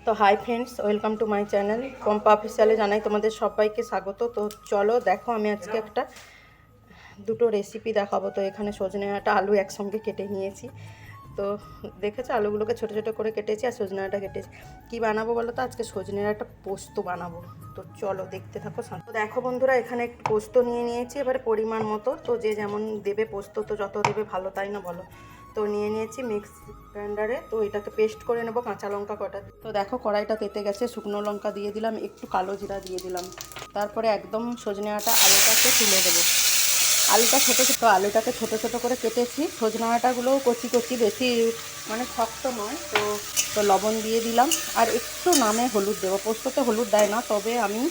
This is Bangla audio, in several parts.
তো hi friends, welcome to my channel Pampa অফিসিয়ালে জানাই তোমাদের সবাইকে স্বাগত। তো চলো দেখো, আমি আজকে একটা দুটো রেসিপি দেখাবো। তো এখানে সজনে ডাঁটা আলু একসঙ্গে কেটে নিয়েছি। তো দেখেছো, আলুগুলোকে ছোটো ছোটো করে কেটেছি আর সজনে ডাঁটা কেটেছি। কী বানাবো বলো তো? আজকে সজনে ডাঁটা পোস্ত বানাবো। তো চলো দেখতে থাকো। তো দেখো বন্ধুরা, এখানে একটু পোস্ত নিয়ে নিয়েছি, এবারে পরিমাণ মতো। তো যে যেমন দেবে পোস্ত, তো যত দেবে ভালো, তাই না বলো? তো নিয়ে নিয়েছি মিক্সি গ্রাইন্ডারে। তো এটাকে পেস্ট করে নেবো, কাঁচা লঙ্কা কটা। তো দেখো কড়াইটা তেতে গেছে, শুকনো লঙ্কা দিয়ে দিলাম, একটু কালো জিরা দিয়ে দিলাম। তারপরে একদম সজনে ডাঁটা আলুটাকে তুলে দেবো। আলুটাকে ছোটো ছোটো করে কেটেছি। সজনে ডাঁটাগুলোও কচি কচি, বেশি মানে শক্ত নয়। তো লবণ দিয়ে দিলাম আর একটু নামে হলুদ দেবো। পোস্ততে হলুদ দেয় না, তবে আমি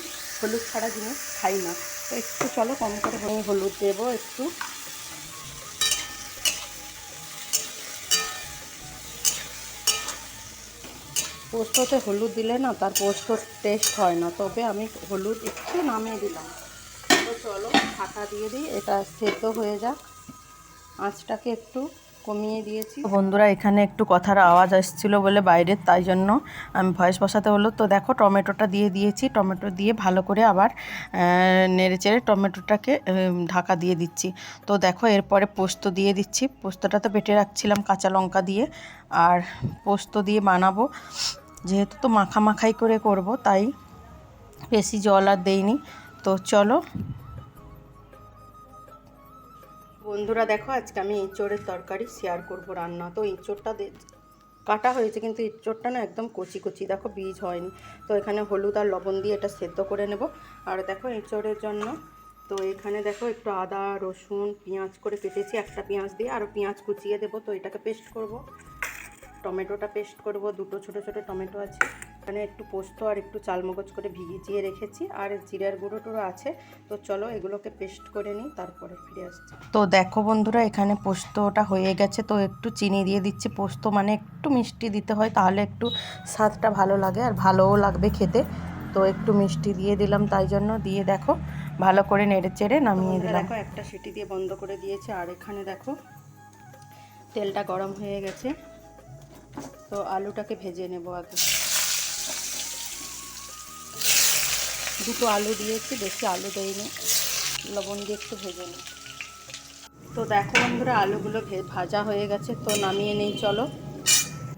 হলুদ ছাড়া জিনিস খাই না। তো একটু চলো কম করে হলুদ দেবো একটু। পোস্ততে হলুদ দিলে না তার পোস্তর টেস্ট হয় না, তবে আমি হলুদ একটু নামিয়ে দিলাম। তো চলো ঢাকা দিয়ে দিই, এটা সেদ্ধ হয়ে যাক। আঁচটাকে একটু কমিয়ে দিয়েছি। বন্ধুরা, এখানে একটু কথার আওয়াজ আসছিলো বলে বাইরের, তাই জন্য আমি ভয়েস বসাতে হলো। তো দেখো টমেটোটা দিয়ে দিয়েছি, টমেটো দিয়ে ভালো করে আবার নেড়ে চেড়ে টমেটোটাকে ঢাকা দিয়ে দিচ্ছি। তো দেখো এরপরে পোস্ত দিয়ে দিচ্ছি। পোস্তটা তো বেটে রাখছিলাম কাঁচা লঙ্কা দিয়ে, আর পোস্ত দিয়ে বানাবো। যেহেতু তো মাখামাখাই করে করব, তাই বেশি জল আর দেইনি। তো চলো বন্ধুরা, দেখো আজকে আমি এঁচোড়ের তরকারি শেয়ার করব রান্না। তো এঁচোড়টা কাটা হয়েছে, কিন্তু এঁচোড়টা না একদম কচি কচি, দেখো বীজ হয়নি। তো এখানে হলুদ আর লবণ দিয়ে এটা সেদ্ধ করে নেব। আর দেখো এঁচোড়ের জন্য তো এখানে দেখো একটু আদা রসুন পেঁয়াজ করে কেটেছি, একটা পেঁয়াজ দিয়ে, আরও পেঁয়াজ কুচিয়ে দেবো। তো এটাকে পেস্ট করব। টমেটোটা পেস্ট করব, দুটো ছোট ছোট টমেটো আছে। এখানে একটু পোস্ত আর একটু চালমগজ করে ভিজিয়ে রেখেছি, আর জিরার গুঁড়ো টুড়ো আছে। তো চলো এগুলোকে পেস্ট করে নিই, তারপরে ফিরে আসছি। তো দেখো বন্ধুরা, এখানে পোস্তটা হয়ে গেছে। তো একটু চিনি দিয়ে দিচ্ছি। পোস্ত মানে একটু মিষ্টি দিতে হয়, তাহলে একটু স্বাদটা ভালো লাগে আর ভালোও লাগবে খেতে। তো একটু মিষ্টি দিয়ে দিলাম, তাই জন্য দিয়ে দেখো ভালো করে নেড়ে চেড়ে নামিয়ে দিলাম। দেখো একটা সিটি দিয়ে বন্ধ করে দিয়েছে। আর এখানে দেখো তেলটা গরম হয়ে গেছে। তো আলুটাকে ভেজে নেব আগে। দুটো আলু দিয়েছি, বেশি আলু দেইনি, লবণ দিয়ে একটু ভেজে নিই। তো দেখো বন্ধুরা, আলুগুলো ভাজা হয়ে গেছে। তো নামিয়ে নেই চলো।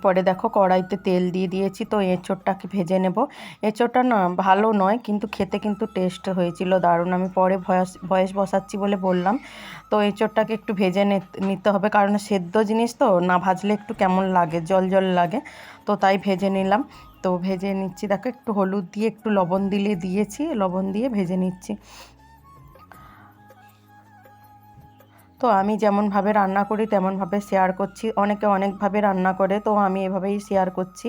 পরে দেখো কড়াইতে তেল দিয়ে দিয়েছি। তো এঁচোড়টাকে ভেজে নেব। এঁচোড়টা না ভালো নয়, কিন্তু খেতে কিন্তু টেস্ট হয়েছিল দারুণ। আমি পরে ভয়েস বসাচ্ছি বলে বললাম। তো এঁচোড়টাকে একটু ভেজে নিতে হবে, কারণ সেদ্ধ জিনিস তো না ভাজলে একটু কেমন লাগে, জল জল লাগে। তো তাই ভেজে নিলাম। তো ভেজে নিচ্ছি, দেখো একটু হলুদ দিয়ে একটু লবণ দিয়েছি, লবণ দিয়ে ভেজে নিচ্ছি। তো আমি যেমনভাবে রান্না করি তেমনভাবে শেয়ার করছি। অনেকে অনেকভাবে রান্না করে, তো আমি এভাবেই শেয়ার করছি।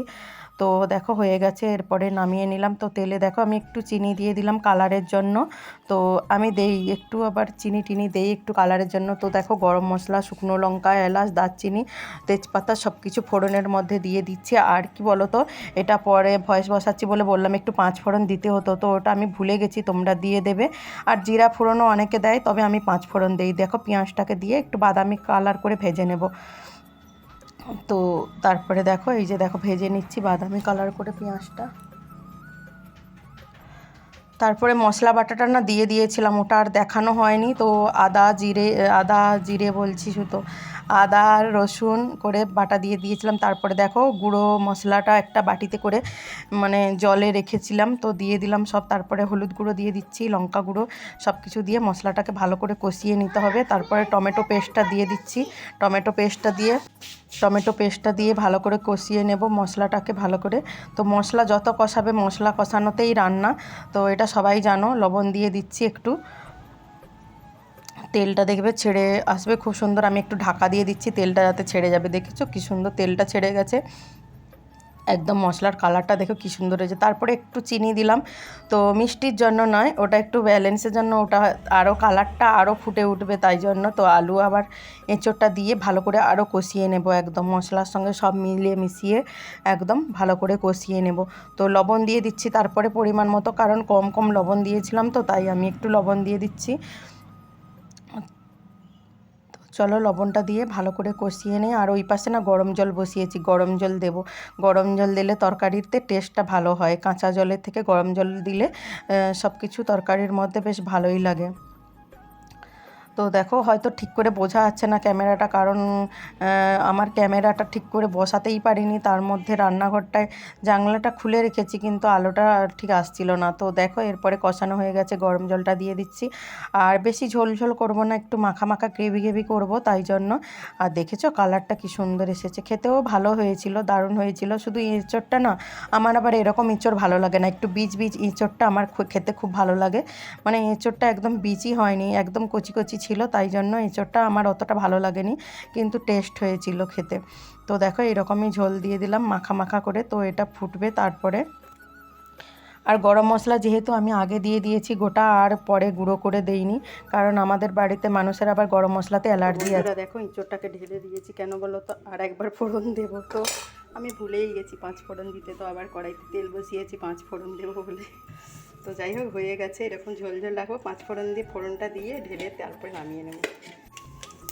তো দেখো হয়ে গেছে, এরপরে নামিয়ে নিলাম। তো তেলে দেখো আমি একটু চিনি দিয়ে দিলাম কালারের জন্য। তো আমি দেই একটু, আবার চিনি টিনি দেই একটু কালারের জন্য। তো দেখো গরম মশলা, শুকনো লঙ্কা, এলাচ, দারচিনি, তেজপাতা সব কিছু ফোড়নের মধ্যে দিয়ে দিচ্ছি। আর কি বলো তো, এটা পরে ভয়েস বসাচ্ছি বলে বললাম একটু পাঁচ ফোড়ন দিতে হতো, তো ওটা আমি ভুলে গেছি, তোমরা দিয়ে দেবে। আর জিরা ফোড়নও অনেকে দেয়, তবে আমি পাঁচ ফোড়ন দিই। দেখো পেঁয়াজটাকে দিয়ে একটু বাদামি কালার করে ভেজে নেব। তো তারপরে দেখো এই যে দেখো ভেজে নিচ্ছি বাদামি কালার করে পেঁয়াজটা। তারপরে মশলা বাটাটা না দিয়ে দিয়েছিলাম, ওটা আর দেখানো হয়নি। তো আদা জিরে বলছি, শুধু আদা আর রসুন করে বাটা দিয়ে দিয়েছিলাম। তারপরে দেখো গুঁড়ো মশলাটা একটা বাটিতে করে মানে জলে রেখেছিলাম, তো দিয়ে দিলাম সব। তারপরে হলুদ গুঁড়ো দিয়ে দিচ্ছি, লঙ্কা গুঁড়ো, সব কিছু দিয়ে মশলাটাকে ভালো করে কষিয়ে নিতে হবে। তারপরে টমেটো পেস্টটা দিয়ে দিচ্ছি। টমেটো পেস্টটা দিয়ে ভালো করে কষিয়ে নেব মশলাটাকে ভালো করে। তো মশলা যত কষাবে, মশলা কষানোতেই রান্না, তো এটা সবাই জানো। লবণ দিয়ে দিচ্ছি একটু, তেলটা দেখবে ছেড়ে আসবে খুব সুন্দর। আমি একটু ঢাকা দিয়ে দিচ্ছি, তেলটা যাতে ছেড়ে যাবে। দেখেছো কি সুন্দর তেলটা ছেড়ে গেছে, একদম মশলার কালারটা দেখো কি সুন্দর হয়েছে। তারপরে একটু চিনি দিলাম, তো মিষ্টির জন্য নয়, ওটা একটু ব্যালেন্সের জন্য, ওটা আরও কালারটা আরও ফুটে উঠবে, তাই জন্য। তো আলু আবার এঁচোড়টা দিয়ে ভালো করে আরও কষিয়ে নেব, একদম মশলার সঙ্গে সব মিশিয়ে একদম ভালো করে কষিয়ে নেব। তো লবণ দিয়ে দিচ্ছি তারপরে পরিমাণ মতো, কারণ কম কম লবণ দিয়েছিলাম, তো তাই আমি একটু লবণ দিয়ে দিচ্ছি। চলো লবণটা দিয়ে ভালো করে কষিয়ে নিই। আর ওই পাশে না গরম জল বসিয়েছি, গরম জল দেব। গরম জল দিলে তরকারিতে টেস্টটা ভালো হয়, কাঁচা জলের থেকে গরম জল দিলে সব কিছু তরকারির মধ্যে বেশ ভালোই লাগে। তো দেখো হয়তো ঠিক করে বোঝা যাচ্ছে না ক্যামেরাটা, কারণ আমার ক্যামেরাটা ঠিক করে বসাতেই পারিনি, তার মধ্যে রান্নাঘরটায় জানলাটা খুলে রেখেছি কিন্তু আলোটা ঠিক আসছিল না। তো দেখো এরপরে কষানো হয়ে গেছে, গরম জলটা দিয়ে দিচ্ছি। আর বেশি ঝোল ঝোল করবো না, একটু মাখা মাখা গ্রেভি গ্রেভি করবো, তাই জন্য। আর দেখেছো কালারটা কি সুন্দর এসেছে, খেতেও ভালো হয়েছিল, দারুণ হয়েছিল। শুধু এঁচোড়টা না, আমার আবার এরকম এঁচোড় ভালো লাগে না, একটু বীজ বীজ এঁচোড়টা আমার খেতে খুব ভালো লাগে। মানে এঁচোড়টা একদম বীজই হয়নি, একদম কচি কচি ছিল, তাই জন্য এঁচোড়টা আমার অতটা ভালো লাগেনি, কিন্তু টেস্ট হয়েছিল খেতে। তো দেখো এরকমই ঝোল দিয়ে দিলাম মাখা মাখা করে। তো এটা ফুটবে তারপরে। আর গরম মশলা যেহেতু আমি আগে দিয়ে দিয়েছি গোটা, আর পরে গুঁড়ো করে দেইনি, কারণ আমাদের বাড়িতে মানুষের আবার গরম মশলাতে অ্যালার্জি আছে। দেখো এঁচোড়টাকে ঢেলে দিয়েছি, কেন বলো তো, আর একবার ফোড়ন দেবো, তো আমি ভুলেই গেছি 5 ফোড়ন দিতে। তো আবার কড়াইতে তেল বসিয়েছি 5 ফোড়ন দেবো বলে। তো যাই হোক হয়ে গেছে, এরকম ঝোল ঝোল রাখবো। 5 ফোড়ন দিয়ে ফোড়নটা দিয়ে ঢেলে তারপরে নামিয়ে নেব।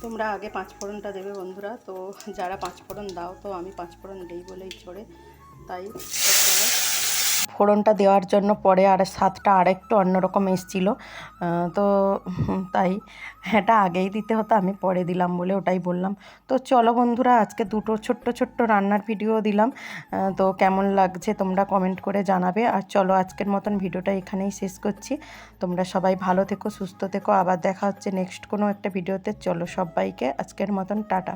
তোমরা আগে 5 ফোড়নটা দেবে বন্ধুরা, তো যারা 5 ফোড়ন দাও, তো আমি 5 ফোড়ন দেই বলেই ছড়ে, তাই ফোড়নটা দেওয়ার জন্য পরে আর স্বাদটা আরেকটু অন্যরকম এসেছিলো। তো তাই এটা আগেই দিতে হতো, আমি পরে দিলাম বলে ওটাই বললাম। তো চলো বন্ধুরা, আজকে দুটো ছোট্ট ছোট্ট রান্নার ভিডিও দিলাম, তো কেমন লাগছে তোমরা কমেন্ট করে জানাবে। আর চলো আজকের মতন ভিডিওটা এখানেই শেষ করছি। তোমরা সবাই ভালো থেকো, সুস্থ থেকো, আবার দেখা হচ্ছে নেক্সট কোনো একটা ভিডিওতে। চলো সবাইকে আজকের মতন টাটা।